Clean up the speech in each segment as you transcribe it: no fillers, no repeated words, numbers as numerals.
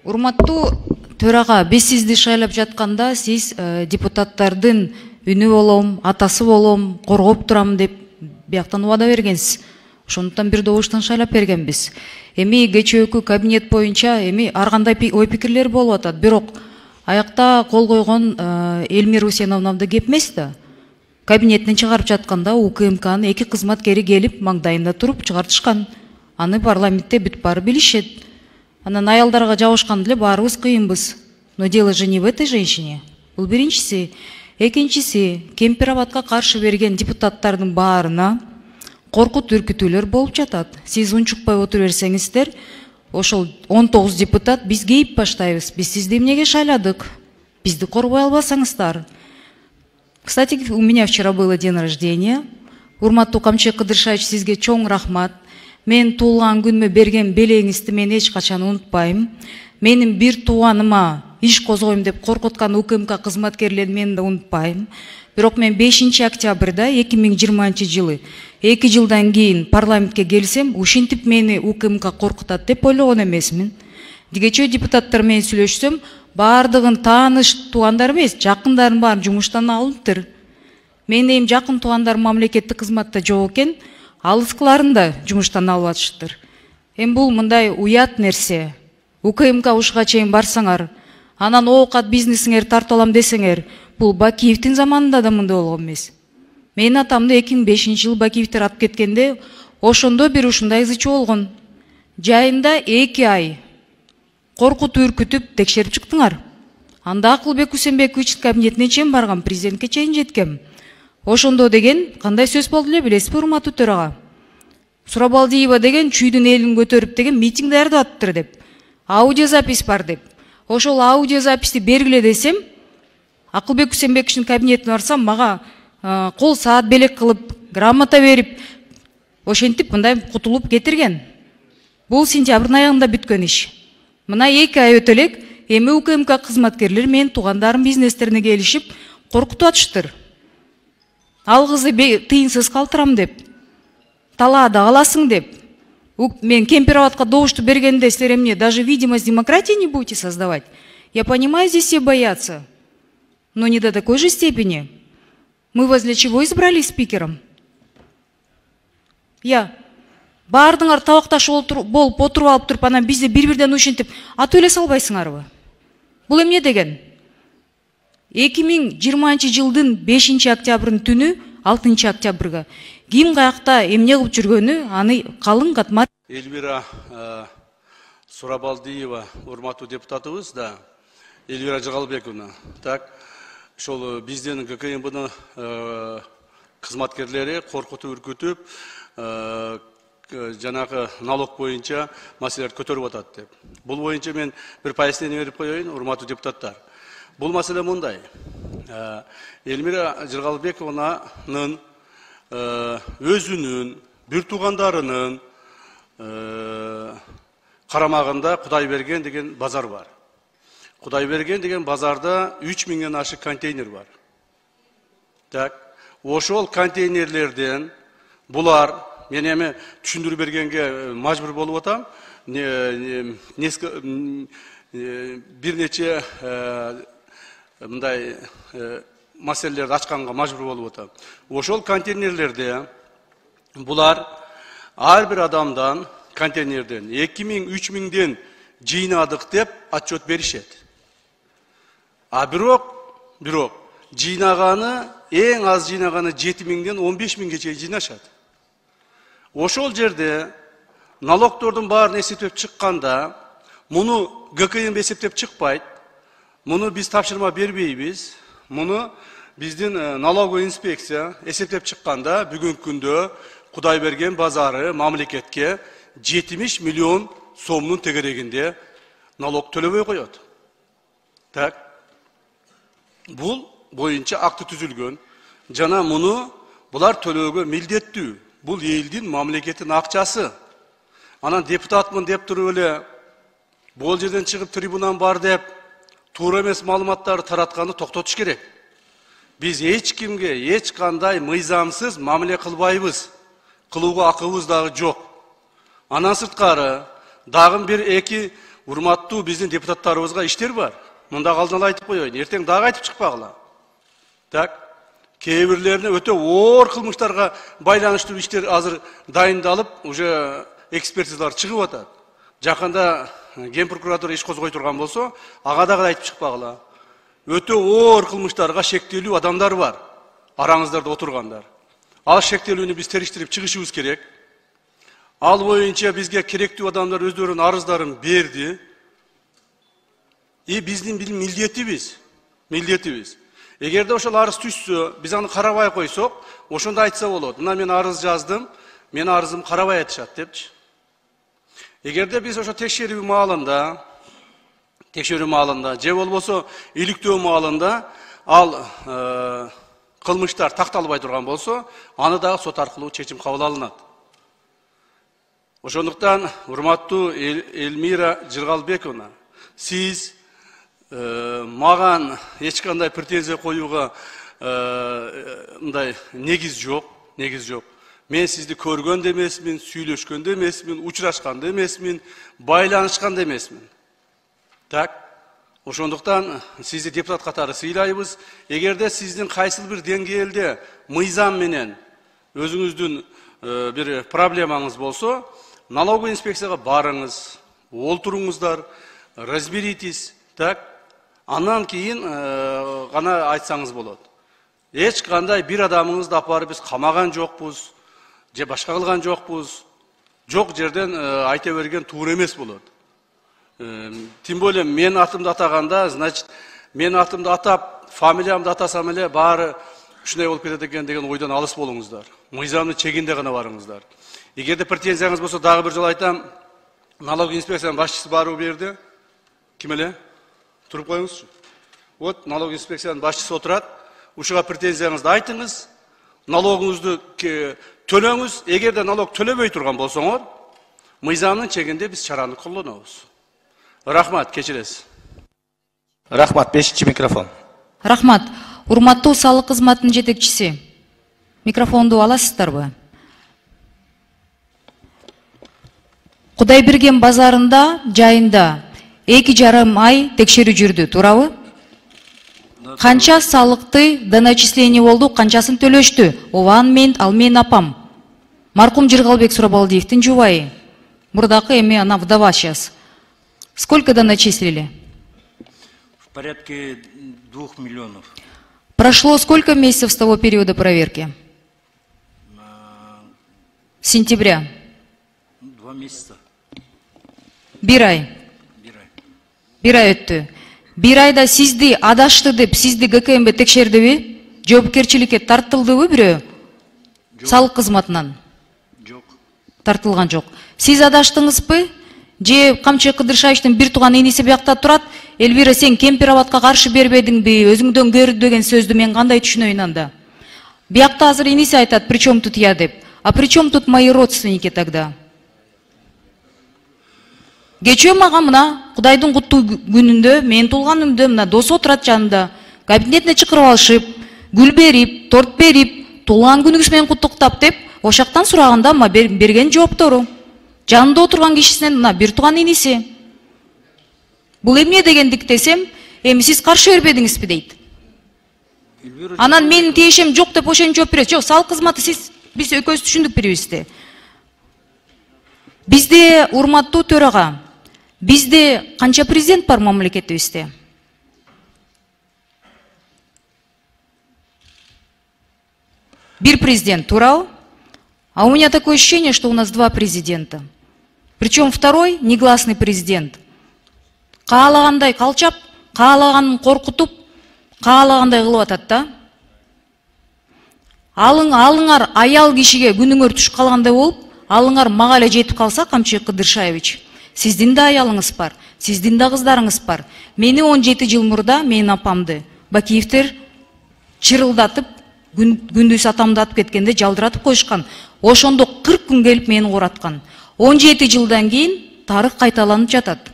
Урматтуу төрага, биз сизди шайлап жатканда сиз депутаттардын үнү болом, атасы болом, коргоп турам деп бияктан убада бергенсиз. Ошондуктан бир добуштан шайлап бергенбиз. Эми кечээкү кабинет боюнча эми ар кандай ой пикирлер болуп атат. Бирок аякта кол койгон Элмира Усеновнамды кеп эмес да. Кабинеттен чыгарып жатканда УКМКнын 2 кызматкери келип маңдайында туруп чыгартышкан. Аны парламентте бүт баары билишет. Анан аялдарга жабышкан деле баарыбыз кыйынбыз. Но дело же не в этой женщине. Бул биринчиси. Экинчиси, Кемпирабадка каршы берген депутаттардын баарына коркут үркүтүүлөр болуп жатат. Сиз унчукпай отура берсеңиздер, ошол 19 депутат биз кейип баштайбыз. Биз сизди эмнеге шайладык? Бизди коргой албасаңыздар. Кстати, у меня вчера было день рождения. Урматтуу Камчек Кыдыршаевич, сизге чоң рахмат. Мен туулган күнүмө берген белеңизди мен эч качан унутпайм. Менин бир тууганыма иш козгойм деп коркуткан УКМК кызматкерлерин мен да унутпайм. Бирок мен 5 октябрда 2020 жылы 2 жылдан кийин парламентке келсем, ушинтип мени УКМК коркутат деп ойлогон эмесмин. Кечээ депутаттар менен сүйлөшсөм, баардыгын тааныш туугандар эмес, жакындарын баарын жумуштан алыптыр. Менин эми жакын туугандар мамлекеттик кызматта жок экен, алыскыларын да жумуштан алып атышыптыр. Эми бул мындай уят нерсе. УКМК ушуга чейин барсаңар, анан оокат бизнесиңер тартып алам десеңер, бул Бакиевдин заманында да мындай болгон эмес. Менин атамды 2005 жылы Бакиевдер атып кеткенде, ошондо бир ушундай ызычы болгон. Жайында 2 ай коркут үркүтүп текшерип чыктыңар. Анда Акылбек Усенбековичтин кабинетине чейин барган, президентке чейин жеткем. Ошондо деген кандай сөз болду эле билесизби, урматтуу төрага? Сурабалдиева деген чүйдүн элин көтөрүп деген митинг даярдап атыптыр деп. Аудиозапись бар деп. Ошол аудиозаписти бергиле десем, Акылбек Усенбековичтин кабинетине барсам, мага кол саат белек кылып, грамота берип, ошентип мындай кутулуп кетирген. Бул сентябрдын аягында бүткөн иш. Мына 2 ай өтө элек, эми УКМК кызматкерлери менин туугандарым бизнестерине келишип, коркутуп атыштыр. Ал кызды тыйынсыз калтырам деп, талаада каласың деп. Мен Кемпирабадка добушту бергенде силер эмне даже видимость демократии не будете создавать? Я понимаю, здесь все боятся, но не до такой же степени. Мы вас для чего избрали спикером? Баардыңар табакташ болуп отуруп алып туруп, анан бизди бир-бирден ушинтип атып эле салбайсыңарбы? Бул эмне деген? 2020 жылдын 5 октябрдын түнү 6 октябрга ким каякта эмне кылып жүргөнү аны калың катмар. Эльвира Сурабалдиева, урматтуу депутатыбыз да, Эльвира Жыгалбековна. Так, ошол биздин ГКМБнын кызматкерлери коркутуп үркүтүп, жанагы налог боюнча маселелерди көтөрүп атат деп. Бул боюнча мен бир пояснение берип коеюн, урматтуу депутаттар. Бул маселе мындай. Эльмира Жыгалбековнанын өзүнүн, бир туугандарынын карамагында Кудайберген деген базар бар. Кудайберген деген базарда 3000ден ашык контейнер бар. Так, ошол контейнерлерден булар, мен эми түшүндүрүп бергенге мажбур болуп атам. Бир нече мындай маселелерди ачканга мажбур болуп атам. Ошол контейнерлерде булар ар бир адамдан контейнерден 2000-3000ден жыйнадык деп отчет беришет. А бирок жыйнаганы эң аз жыйнаганы 7000ден 15000ге чейин жыйнашат. Ошол жерде налогтордун баарын эсептеп чыкканда, муну ГКМ эсептеп чыкпайт. Муну биз тапшырма бербейбиз. Муну биздин налоговый инспекция эсептеп чыкканда, бүгүнкү күндө Кудайберген базары мамлекетке 70 миллион сомдун тегерегинде налог төлөбөй коет. Так. Бул боюнча акты түзүлгөн. Жана муну булар төлөөгө милдеттүү. Бул элдин мамлекеттин акчасы. Анан депутатмын деп туруп эле бул жерден чыгып трибунан бар деп туура эмес маалыматтарды таратканды токтотуш керек. Биз эч кимге эч кандай мыйзамсыз мамиле кылбайбыз. Кылууга акыбыз дагы жок. Анан сырткары дагы бир эки урматтуу биздин депутаттарыбызга иштер бар. Мында алдын ала айтып коеюн, эртең дагы айтып чыкпагыла. Так, кээ бирлерине өтө оор кылмыштарга байланыштуу иштер азыр дайындалып, уже экспертизалар чыгып атат. Жакында Ген прокуратура иш козгой турган болсо, ага дагы айтып чыкпагыла. Өтө оор кылмыштарга шектелүү адамдар бар. Араңыздарда отургандар. Ал шектелүүнү биз териштирип чыгышыбыз керек. Ал боюнча бизге керектүү адамдар өздөрүнүн арыздарын берди. Биздин милдетибиз. Эгерде ошол арыз түшсө, биз аны карабай койсок, ошондо айтса болот. Мына мен арыз жаздым, мен арызым карабай атышат депчи. Эгерде биз ошо текшерүү маалында, же болбосо иликтөө маалында ал кылмыштар такталбай турган болсо, аны дагы сот аркылуу чечим кабыл алынат. Ошондуктан, урматтуу Элмира Жыргалбековна, сиз маган эч кандай претензия коюуга мындай негиз жок. Мен сизди көргөн да эмесмин, сүйлөшкөн да эмесмин, учурашкан да эмесмин, байланышкан да эмесмин. Так, ошондуктан сизди депутат катары сыйлайбыз. Эгерде сиздин кайсыл бир деңгээлде мыйзам менен өзүңүздүн бир проблемаңыз болсо, налоговый инспекцияга барыңыз, олтуруңуздар, разберитесь, так, андан кийин гана айтсаңыз болот. Эч кандай бир адамыңызды апарып биз камаган жокпуз, же башка кылган жокпуз. Жок жерден айта берген туура эмес болот. Тем более мен атымды атаганда, значит, мен атымды атап, фамилиямды атасам эле баары ушундай болуп кетет экен деген ойдон алыс болуңуздар. Мыйзамдын чегинде гана барыңыздар. Эгерде претензияңыз болсо, дагы бир жолу айтам, налоговый инспекциянын башчысы баруу берди. Ким эле? Туруп коюңузчу. Вот налоговый инспекциянын башчысы отурат. Ушуга претензияңызды айтыңыз, налогуңузду төлөңүз. Эгерде налог төлөбөй турган болсоңор, мыйзамдын чегинде биз чараны колдонобуз. Рахмат, кечиресиз. Рахмат, 5-чи микрофон. Рахмат. Урматтуу салык кызматынын жетекчиси. Микрофонду аласыздарбы? Кудайберген базарында, жайында 2,5 ай текшерүү жүрдү, туурабы? Канча салыкты доначисление болду, канчасын төлөштү? Ал менин апам. Маркум Жыргалбек Сурабалдиевдин жубайы. Мурдакы эми ана вдова сейчас. Сколько доначислили? В порядке 2 миллионов. Прошло сколько месяцев с того периода проверки? Сентября. 2 месяца. Бир ай өттү. Бир айда сизди адашты деп, сизди ГКМБ текшердиби? Жоопкерчиликке тартылдыбы бирөө? Салык кызматынан? Жок. Тартылган жок. Сиз адаштыңызбы? Же Камчы Кыдыршаевичтин бир тууган иниси биякта турат, Элвира, сен кемпир абатка каршы бербедиңби, өзүңдөн көрдү деген сөздү мен кандай түшүнөйүн анда? Биякта азыр иниси айтат, причем тут я деп. А причем тут мои родственники тогда? Кечөө мага мына Кудайдын куттуу күнүндө, менин туулган күнүмдө мына досу отурат жанында, кабинетине чакырып алышып, гүл берип, торт берип, туулган күнүңүз менен куттуктап деп, ошактан сураганда ма берген жооптору. Жанында отурган кишисинен мына бир тууган иниси. Бул эмне дегендик десем, эми сиз каршы бербедиңизби дейт. Анан менин тиешем жок деп ошентип жооп берет. Жок, салык кызматы биз экөөбүз түшүндүк бирибизди. Бизде, урматтуу төрага, бизде канча президент бар мамлекетибизде? Бир президент, туурабы? А у меня такое ощущение, что у нас 2 президента. Причем второй негласный президент. Каалагандай калчап, каалаганын коркутуп, каалагандай кылып атат да. Алыңар аял кишиге күнүңөр түшүп калгандай болуп, алыңар мага эле жетип калса, Камчы Кыдыршаевич, сиздин да аялыңыз бар, сиздин да кыздарыңыз бар. Мени 17 жыл мурда менин апамды Бакиевтер чырылдатып, күндүз атамды атып кеткенде жалдыратып коюшкан. Ошондо 40 күн келип мени кураткан. 17 жылдан кийин тарых кайталанып жатат.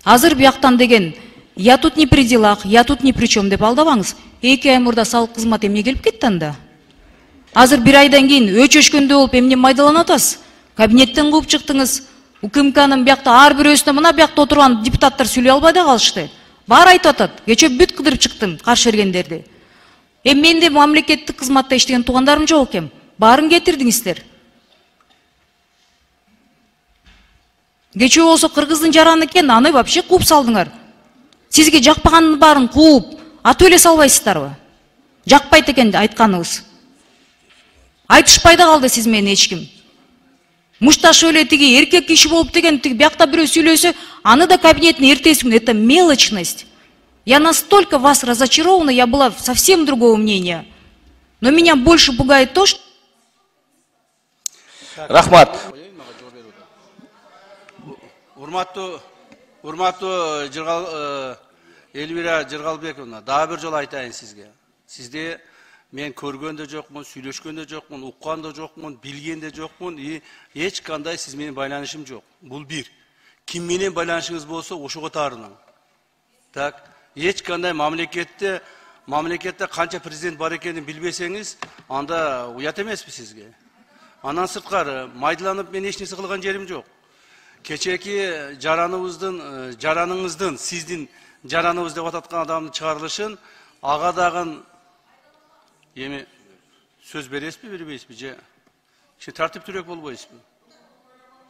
Азыр бияктан деген я тут не при делах, я тут ни при чем деп алдабаңыз. 2 ай мурда салык кызматы эмне келип кетти анда? Азыр 1 айдан кийин өчөшкөндө болуп эмне майдаланып атасыз? Кабинеттен кууп чыктыңыз, УКМКнын биякта ар бирөөсүнө мына биякта отурган депутаттар сүйлөй албай да калышты. Баары айтып атат. Кечээ бүт кыдырып чыктым каршы бергендерди. Мен де мамлекеттик кызматта иштеген туугандарым жок экен. Баарын кетирдиңиздер. Кечээ болсо кыргыздын жараны экен, аны вообще кууп салдыңар. Сизге жакпаганын баарын кууп, атып эле салбайсыздарбы? Жакпайт экен айтканыбыз. Айтышпай да калды сиз менен эч ким. Мушташ эле тиги эркек киши болуп деген тиги биякта бирөө сүйлөсө, аны да кабинеттин эртеси күнү. Это мелочность. Я настолько вас разочарована, я была совсем другого мнения. Но меня больше пугает то, что... Рахмат. Урматтуу Элвира Жыргалбековна, дагы бир жолу айтайын сизге. Сизде мен көргөн да жокмун, сүйлөшкөн да жокмун, уккан да жокмун, билген да жокмун, эч кандай сиз менен байланышым жок. Бул бир. Ким менен байланышыңыз болсо, ошого таарынам. Так, эч кандай мамлекетте канча президент бар экенин билбесеңиз, анда уят эмеспи сизге. Андан сырткары майдаланып мен эч нерсе кылган жерим жок. Кечеки жараныңыздын, сиздин жараныбыз деп ататкан адамдын чыгарылышын ага дагы эми сөз бересизби, бербейсизби же тартиптүүрөөк болбойсузбу?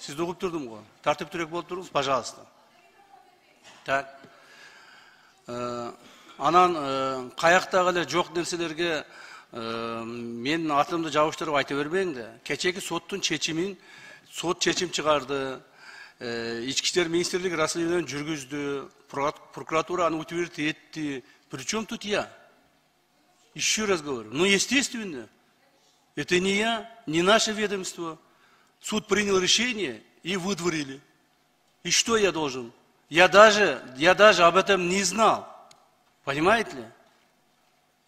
Сизди угуп турдум го. Тартиптүүрөөк болуп туруңуз, пожалуйста. Так. Анан каяктагы эле жок нерселерге менин атымды жабыштырып айта бербең да. Кечеки соттун чечимин, сот чечим чыгарды. Ички иштер министрлиги расследование жүргүздү, прокуратура аны утвердить этти. Причем тут я? Еще раз говорю, ну естественно, это не я, не наше ведомство. Суд принял решение и выдворили. И что я должен? Я даже об этом не знал. Понимаете ли?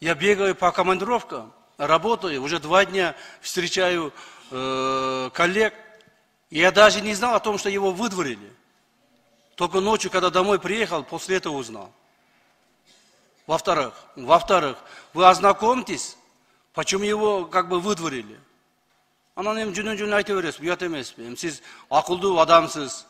Я бегаю по командировкам, работаю, уже 2 дня встречаю коллег. Я даже не знал о том, что его выдворили. Только ночью, когда домой приехал, после этого узнал. Во-вторых, вы ознакомьтесь, почему его как бы выдворили. Анан эми жөнөн айта бересиз, уят эмеспи? Сиз акылдуу адамсыз.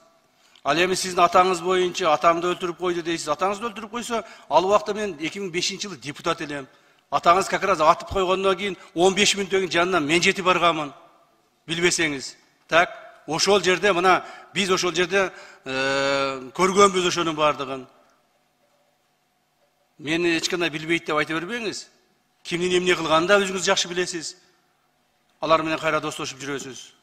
Ал эми сиздин атаңыз боюнча атамды өлтүрүп койду дейсиз. Атаңызды өлтүрүп койсо, ал убакта мен 2005-жылы депутат элем. Атаңыз как раз атып койгондон кийин 15 мүнөттөн жанынан мен жетип барганмын. Билбесеңиз. Так, ошол жерде мына биз ошол жерде көргөнбүз ошонун бардыгын. Мени эч кандай билбейт деп айта бербеңиз. Кимдин эмне кылганын да өзүңүз жакшы билесиз. Алар менен кайра достошуп жүрөсүз.